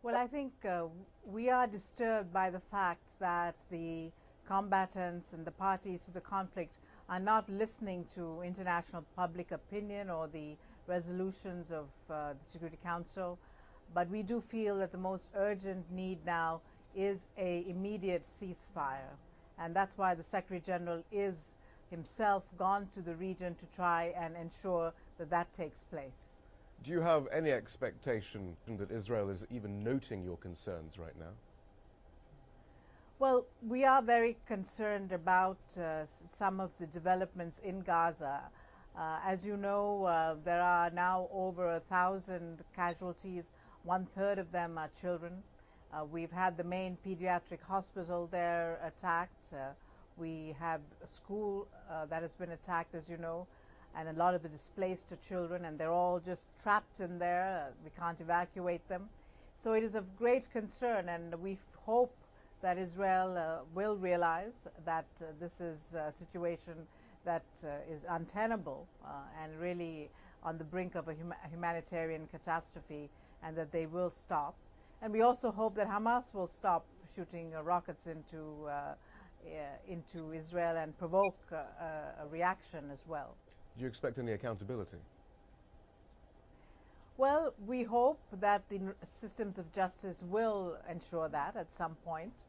Well, I think we are disturbed by the fact that the combatants and the parties to the conflict are not listening to international public opinion or the resolutions of the Security Council. But we do feel that the most urgent need now is an immediate ceasefire. And that's why the Secretary General is himself gone to the region to try and ensure that that takes place. Do you have any expectation that Israel is even noting your concerns right now? Well, we are very concerned about some of the developments in Gaza. As you know, there are now over 1,000 casualties. 1/3 of them are children. We've had the main pediatric hospital there attacked. We have a school that has been attacked, as you know, and a lot of the displaced are children, and they're all just trapped in there. We can't evacuate them. So it is of great concern, and we hope that Israel will realize that this is a situation that is untenable and really on the brink of a humanitarian catastrophe, and that they will stop. And we also hope that Hamas will stop shooting rockets into Israel and provoke a reaction as well. Do you expect any accountability? Well, we hope that the systems of justice will ensure that at some point.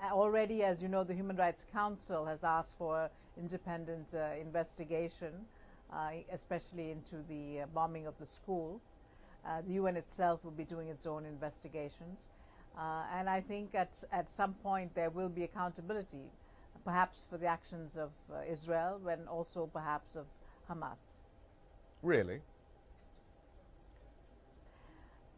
Already, as you know, the Human Rights Council has asked for independent investigation, especially into the bombing of the school. The UN itself will be doing its own investigations. And I think at some point there will be accountability, perhaps for the actions of Israel, and also perhaps of Hamas. Really?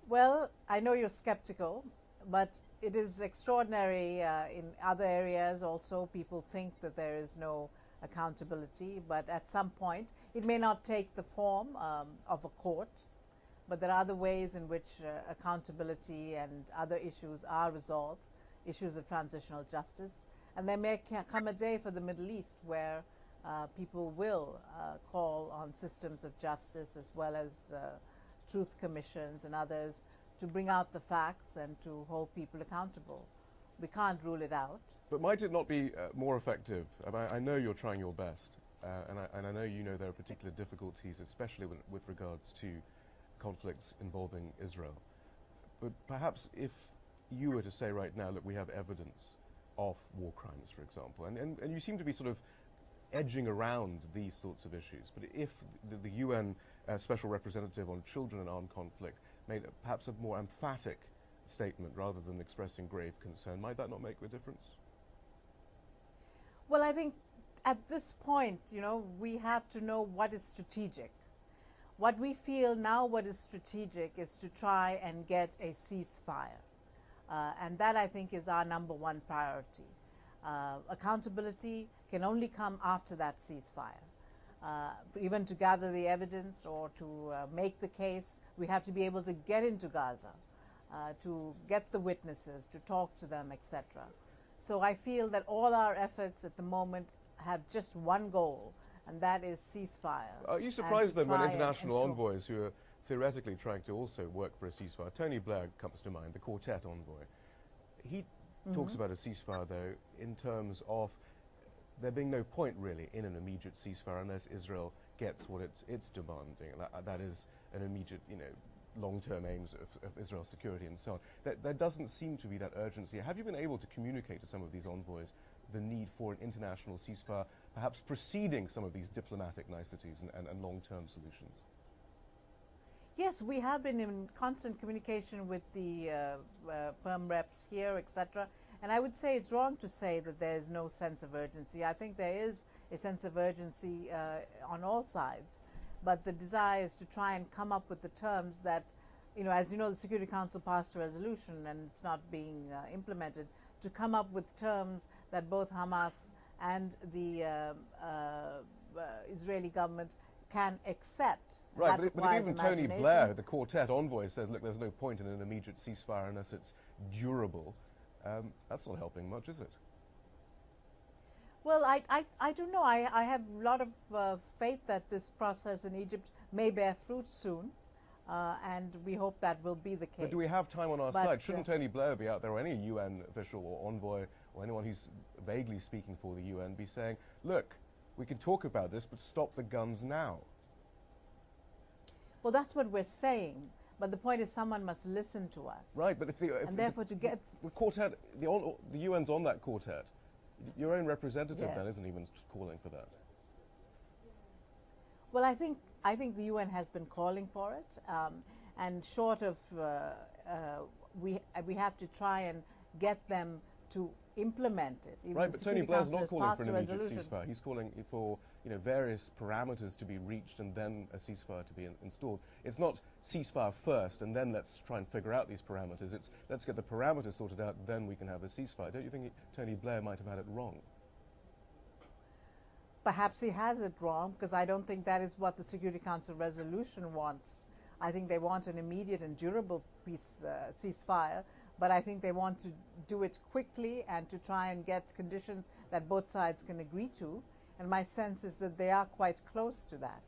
Well, I know you're skeptical, but it is extraordinary in other areas also. People think that there is no accountability, but at some point, it may not take the form of a court, but there are other ways in which accountability and other issues are resolved, issues of transitional justice. And there may come a day for the Middle East where people will call on systems of justice as well as truth commissions and others to bring out the facts and to hold people accountable. We can't rule it out. But might it not be more effective? I know you're trying your best, and I know you know there are particular difficulties, especially with regards to conflicts involving Israel. But perhaps if you were to say right now, look, we have evidence of war crimes, for example, and you seem to be sort of edging around these sorts of issues. But if the UN Special Representative on Children and Armed Conflict made perhaps a more emphatic statement rather than expressing grave concern, might that not make a difference? Well, I think at this point, you know, we have to know what is strategic. What we feel now, what is strategic, is to try and get a ceasefire. And that, I think, is our number one priority. Accountability can only come after that ceasefire. Even to gather the evidence or to make the case, we have to be able to get into Gaza, to get the witnesses, to talk to them, etc. So I feel that all our efforts at the moment have just one goal, and that is ceasefire. Are you surprised then when international envoys who are theoretically trying to also work for a ceasefire, Tony Blair comes to mind, the quartet envoy, he talks about a ceasefire though in terms of there being no point really in an immediate ceasefire unless Israel gets what it's demanding. That is an immediate, long-term aims of Israel's security and so on. There doesn't seem to be that urgency. Have you been able to communicate to some of these envoys the need for an international ceasefire, perhaps preceding some of these diplomatic niceties and long-term solutions? Yes, we have been in constant communication with the firm reps here, etc. And I would say it's wrong to say that there is no sense of urgency. I think there is a sense of urgency on all sides. But the desire is to try and come up with the terms that, as you know, the Security Council passed a resolution and it's not being implemented, to come up with terms that both Hamas and the Israeli government can accept. Right, but even Tony Blair, the quartet envoy, says, look, there's no point in an immediate ceasefire unless it's durable. That's not helping much, is it? Well, I don't know. I have a lot of faith that this process in Egypt may bear fruit soon. and we hope that will be the case. But do we have time on our side? Shouldn't Tony Blair be out there, or any UN official or envoy or anyone who's vaguely speaking for the UN, be saying, look, we can talk about this, but stop the guns now? Well, that's what we're saying. But the point is, someone must listen to us. Right, but if therefore to get the quartet, the UN's on that quartet, your own representative then isn't even calling for that. Well, I think the UN has been calling for it, and short of we have to try and get them to implement it. Even right, but Tony Blair's not calling for an immediate resolution. ceasefire. He's calling for various parameters to be reached and then a ceasefire to be installed. It's not ceasefire first and then let's try and figure out these parameters. It's let's get the parameters sorted out, then we can have a ceasefire. Don't you think Tony Blair might have had it wrong? Perhaps he has it wrong, because I don't think that is what the Security Council resolution wants. I think they want an immediate and durable ceasefire, but I think they want to do it quickly and to try and get conditions that both sides can agree to. And my sense is that they are quite close to that.